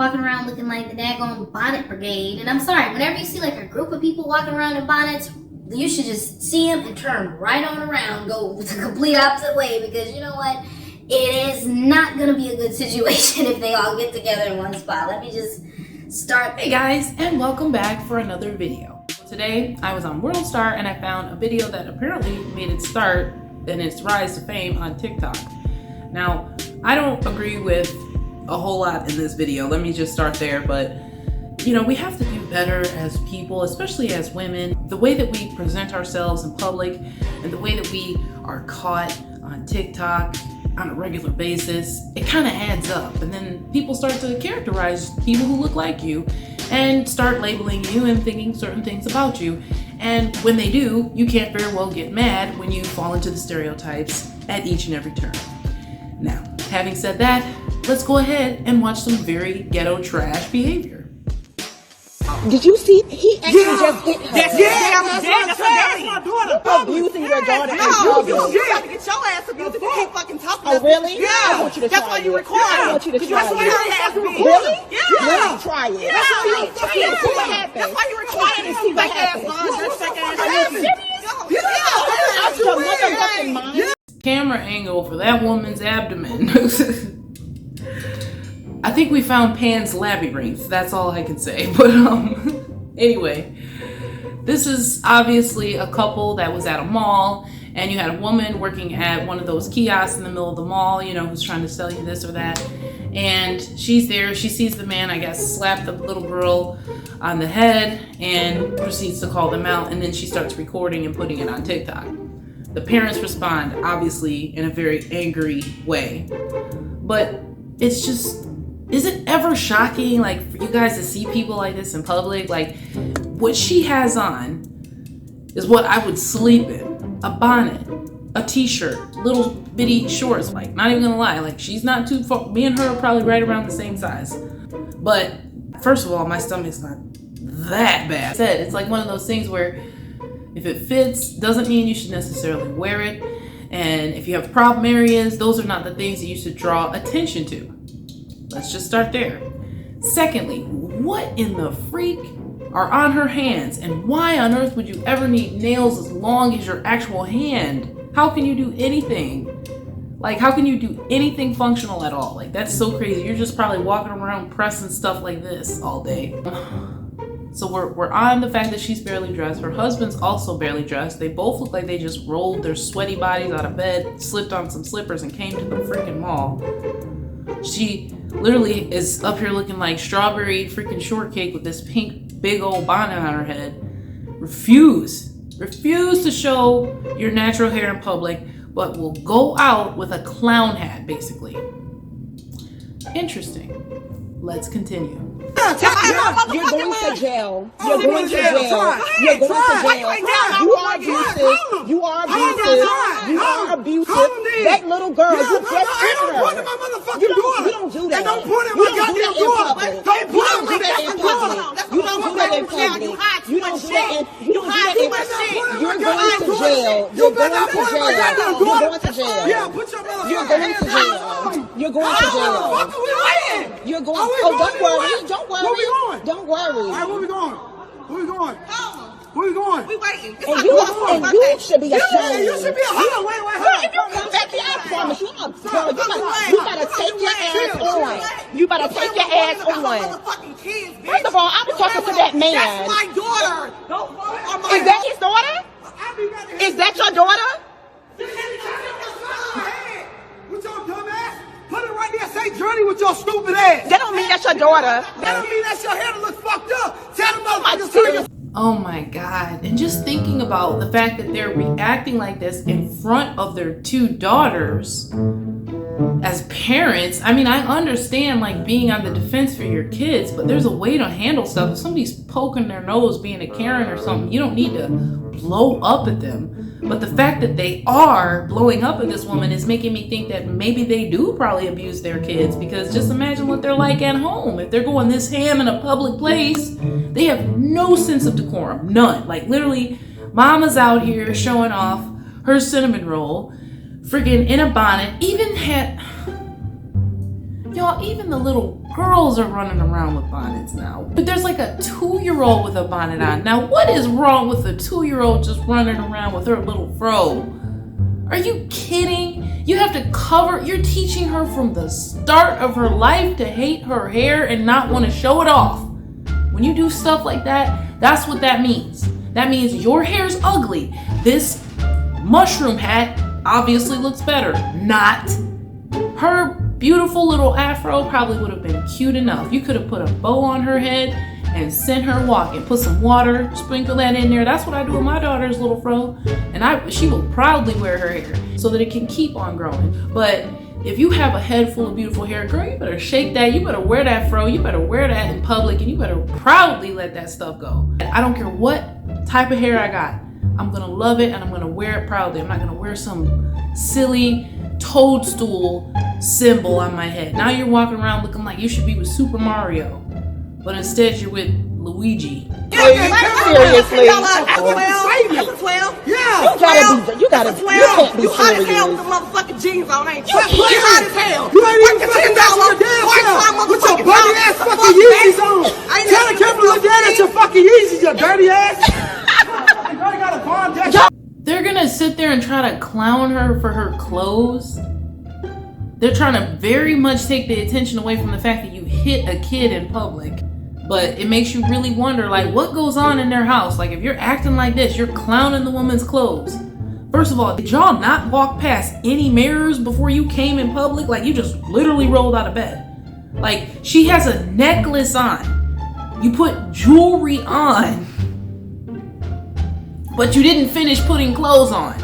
walking around looking like the daggone bonnet brigade. And I'm sorry, whenever you see like a group of people walking around in bonnets, you should just see them and turn right on around, go the complete opposite way, because you know what? It is not gonna be a good situation if they all get together in one spot. Let me just start there. Hey guys, and welcome back for another video. Today, I was on WorldStar and I found a video that apparently made its start and its rise to fame on TikTok. Now, I don't agree with a whole lot in this video. Let me just start there, but you know, we have to do better as people, especially as women. The way that we present ourselves in public and the way that we are caught on TikTok on a regular basis, it kind of adds up. And then people start to characterize people who look like you and start labeling you and thinking certain things about you. And when they do, you can't very well get mad when you fall into the stereotypes at each and every turn. Now, having said that, let's go ahead and watch some very ghetto trash behavior. Did you see? He actually just hit her. That's my daughter. Abusing your daughter in No, public. you got to get your ass abused if you keep fucking talking. Oh, really? Yeah. I want you to That's try why you it. record. I want you to try That's why it. your ass beat. Really? Yeah. Really? Try it. That's why you Yeah. See what happens. That's why you required And see him what fake ass happens. guns. Your fake ass Are you serious? Out your motherfucking mind. Camera angle for that woman's abdomen. I think we found Pan's labyrinth. That's all I can say. But anyway, this is obviously a couple that was at a mall, and you had a woman working at one of those kiosks in the middle of the mall, you know, who's trying to sell you this or that. And she's there, she sees the man, I guess, slap the little girl on the head and proceeds to call them out. And then she starts recording and putting it on TikTok. The parents respond, obviously, in a very angry way. But it's just, is it ever shocking, like, for you guys to see people like this in public? Like, what she has on is what I would sleep in. A bonnet, a t-shirt, little bitty shorts. Like, not even gonna lie, like, she's not too far. Me and her are probably right around the same size. But, first of all, my stomach's not that bad. It's like one of those things where if it fits, doesn't mean you should necessarily wear it. And if you have problem areas, those are not the things that you should draw attention to. Let's just start there. Secondly, what in the freak are on her hands? And why on earth would you ever need nails as long as your actual hand? How can you do anything? Like, how can you do anything functional at all? Like, that's so crazy. You're just probably walking around pressing stuff like this all day. So we're on the fact that she's barely dressed. Her husband's also barely dressed. They both look like they just rolled their sweaty bodies out of bed, slipped on some slippers, and came to the freaking mall. She literally is up here looking like strawberry freaking shortcake with this pink big old bonnet on her head. Refuse to show your natural hair in public, but will go out with a clown hat, basically. Interesting. Let's continue. You're going to jail. You're going to jail. You're going to jail. You are abusive. You are abusive. You are abusive. That little girl, you just hit her. You don't do that. Don't put it You in don't do that in public. Don't You don't do that in public. You don't do that in public. You don't do that in. You don't do that in. You're going to jail. You're going to jail. You're going to jail. Yeah, put your You're going to jail. You're going to jail. You're going. Oh, don't worry. Don't worry. Where we going? Don't worry. All right, where we going? Where we going? Where we going? We waiting. And you should be ashamed. You should be ashamed. Wait, If you come back here, I promise you, girl, you better take your ass on. You better take your ass on. First of all, I was talking to that man. That's my daughter. Is that his daughter? Is that your daughter? With your dumb ass? Put it right there. Say Journey with your stupid ass. That don't mean that's your daughter. That don't mean that's your hair that looks fucked up. Tell them motherfuckers to your. Oh my God. And just thinking about the fact that they're reacting like this in front of their two daughters as parents. I mean, I understand like being on the defense for your kids, but there's a way to handle stuff. If somebody's poking their nose being a Karen or something, you don't need to blow up at them. But the fact that they are blowing up at this woman is making me think that maybe they do probably abuse their kids, because just imagine what they're like at home. If they're going this ham in a public place, they have no sense of decorum, none. Like literally, mama's out here showing off her cinnamon roll, friggin' in a bonnet, even had, y'all, even the little girls are running around with bonnets now. But there's like a 2-year-old with a bonnet on. Now, what is wrong with a 2-year-old just running around with her little fro? Are you kidding? You have to cover, you're teaching her from the start of her life to hate her hair and not want to show it off. When you do stuff like that, that's what that means. That means your hair's ugly. This mushroom hat obviously looks better. Not. Her beautiful little afro probably would have been cute enough. You could have put a bow on her head and sent her walking. Put some water, sprinkle that in there. That's what I do with my daughter's little fro. And she will proudly wear her hair so that it can keep on growing. But if you have a head full of beautiful hair, girl, you better shake that. You better wear that fro. You better wear that in public, and you better proudly let that stuff go. I don't care what type of hair I got. I'm gonna love it and I'm gonna wear it proudly. I'm not gonna wear some silly toadstool symbol on my head. Now you're walking around looking like you should be with Super Mario, but instead you're with Luigi. Seriously. That's a 12. Yeah. You can't be You hot as hell with serious. the motherfucking jeans on, ain't you? Stop You playing. hot as hell. You ain't even fucking messing your damn self. With your buggy ass fucking Yeezys on. Tell the camera to look down at your fucking Yeezys, you dirty ass. You got a bomb that. They're gonna sit there and try to clown her for her clothes. They're trying to very much take the attention away from the fact that you hit a kid in public. But it makes you really wonder, like, what goes on in their house? Like, if you're acting like this, you're clowning the woman's clothes. First of all, did y'all not walk past any mirrors before you came in public? Like, you just literally rolled out of bed. Like, she has a necklace on. You put jewelry on. But you didn't finish putting clothes on.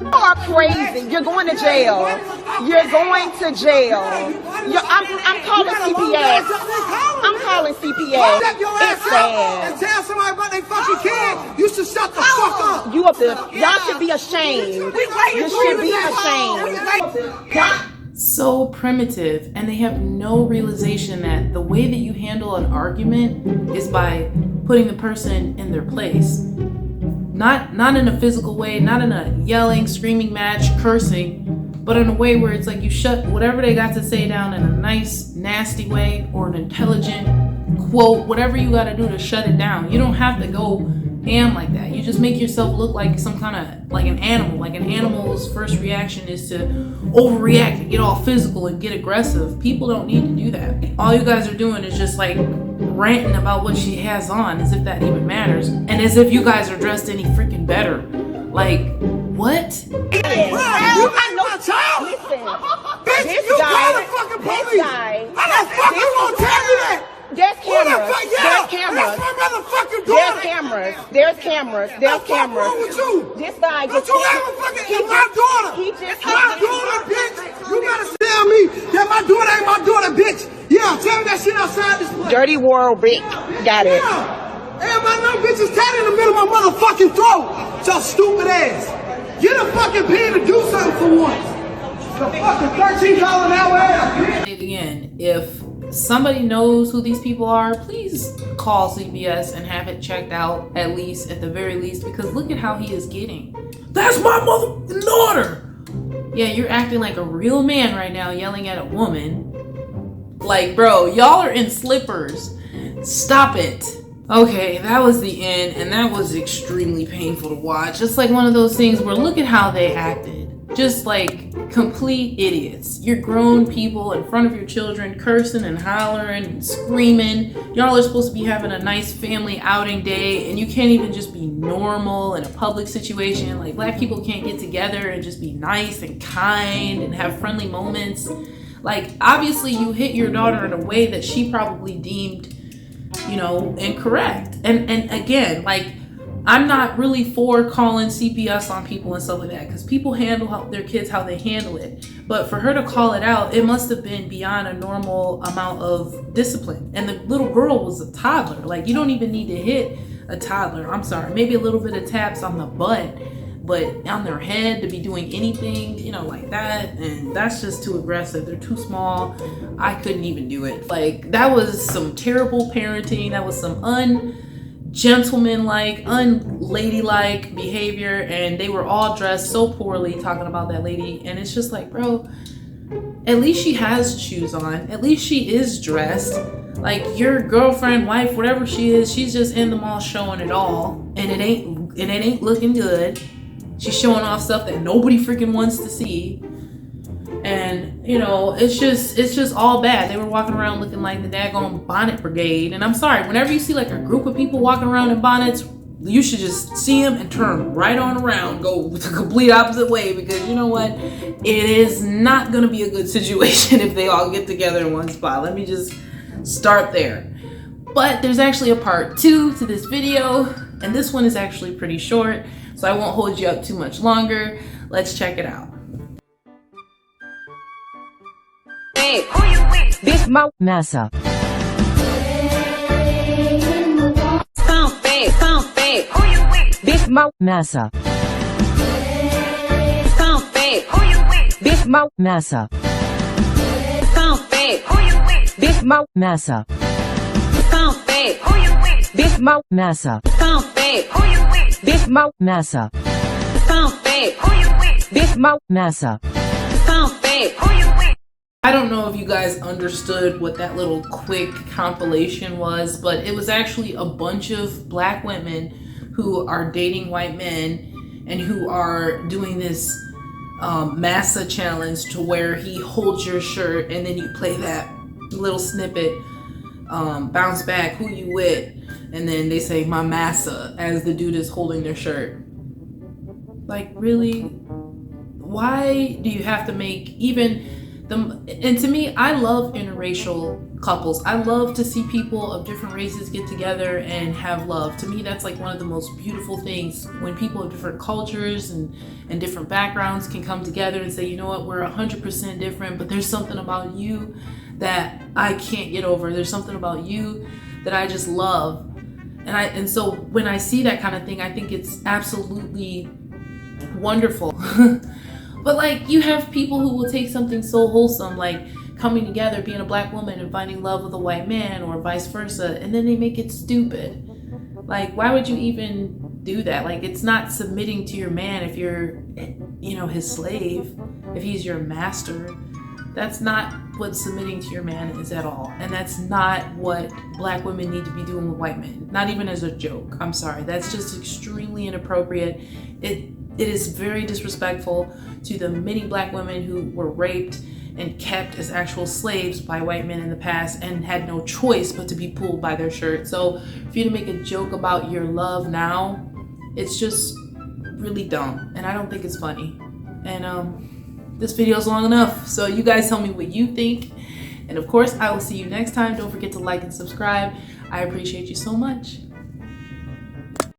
You are crazy. You're going to jail. You're going to jail. I'm calling CPS. I'm calling CPS. Step your It's ass out and sad. tell somebody about their fucking kid. You should shut the fuck up. Y'all should be ashamed. You should be ashamed. So primitive, and they have no realization that the way that you handle an argument is by putting the person in their place. Not in a physical way, not in a yelling, screaming match, cursing, but in a way where it's like you shut whatever they got to say down in a nice, nasty way, or an intelligent quote, whatever you got to do to shut it down. You don't have to go ham like that. You just make yourself look like some kind of, like an animal. Like an animal's first reaction is to overreact and get all physical and get aggressive. People don't need to do that. All you guys are doing is just like ranting about what she has on, as if that even matters, and as if you guys are dressed any freaking better. Like, what? I know. Listen, Bitch, this you guy, call the fucking police. this guy, How the fuck you gonna tell me that? there's Who the cameras. fuck? Yeah, There's cameras. that's my motherfucking There's daughter. cameras. There's cameras. There's What's wrong cameras. with you? This guy Don't just you ever fucking, it's my daughter. he just It's my daughter, bitch. You better tell me that my daughter ain't my daughter, bitch. Yeah, tell me that shit outside this place. Dirty World Rick. Got it. Yeah. And my little bitch is tied in the middle of my motherfucking throat. So stupid ass. Get a fucking pen to do something for once. The fucking $13 an hour ass. Again, if somebody knows who these people are, please call CPS and have it checked out, at the very least, because look at how he is getting. That's my mother daughter. Yeah, you're acting like a real man right now, yelling at a woman. Like, bro, y'all are in slippers. Stop it. Okay, that was the end, and that was extremely painful to watch. Just like one of those things where look at how they acted. Just like complete idiots. You're grown people in front of your children, cursing and hollering and screaming. Y'all are supposed to be having a nice family outing day, and you can't even just be normal in a public situation. Like, black people can't get together and just be nice and kind and have friendly moments. Like, obviously you hit your daughter in a way that she probably deemed, incorrect. And again, like, I'm not really for calling CPS on people and stuff like that, because people handle their kids how they handle it. But for her to call it out, it must have been beyond a normal amount of discipline. And the little girl was a toddler. Like, you don't even need to hit a toddler. I'm sorry, maybe a little bit of taps on the butt, but on their head to be doing anything, like that, and that's just too aggressive. They're too small. I couldn't even do it. Like, that was some terrible parenting. That was some ungentlemanlike, unladylike behavior, and they were all dressed so poorly talking about that lady, and it's just like, bro, at least she has shoes on. At least she is dressed. Like your girlfriend, wife, whatever she is, she's just in the mall showing it all, and it ain't looking good. She's showing off stuff that nobody freaking wants to see. And you know, it's just all bad. They were walking around looking like the daggone bonnet brigade. And I'm sorry, whenever you see like a group of people walking around in bonnets, you should just see them and turn right on around, go the complete opposite way, because you know what? It is not gonna be a good situation if they all get together in one spot. Let me just start there. But there's actually a part 2 to this video, and this one is actually pretty short, so I won't hold you up too much longer. Let's check it out. Hey, this my massa. This my massa. This my massa. This my massa. This my massa. This my massa. This my massa. I don't know if you guys understood what that little quick compilation was, but it was actually a bunch of black women who are dating white men and who are doing this Massa challenge, to where he holds your shirt and then you play that little snippet, bounce back, who you with, and then they say my Massa as the dude is holding their shirt. Like, really? Why do you have to make even and to me, I love interracial couples. I love to see people of different races get together and have love. To me, that's like one of the most beautiful things, when people of different cultures and different backgrounds can come together and say, you know what, we're 100% different, but there's something about you that I can't get over. There's something about you that I just love. And so when I see that kind of thing, I think it's absolutely wonderful. But like, you have people who will take something so wholesome, like coming together, being a black woman and finding love with a white man, or vice versa, and then they make it stupid. Like, why would you even do that? Like, it's not submitting to your man if you're, you know, his slave, if he's your master. That's not what submitting to your man is at all. And that's not what black women need to be doing with white men. Not even as a joke. I'm sorry. That's just extremely inappropriate. It is very disrespectful to the many black women who were raped and kept as actual slaves by white men in the past and had no choice but to be pulled by their shirt. So for you to make a joke about your love now, it's just really dumb, and I don't think it's funny. And this video is long enough, so you guys tell me what you think. And of course, I will see you next time. Don't forget to like and subscribe. I appreciate you so much.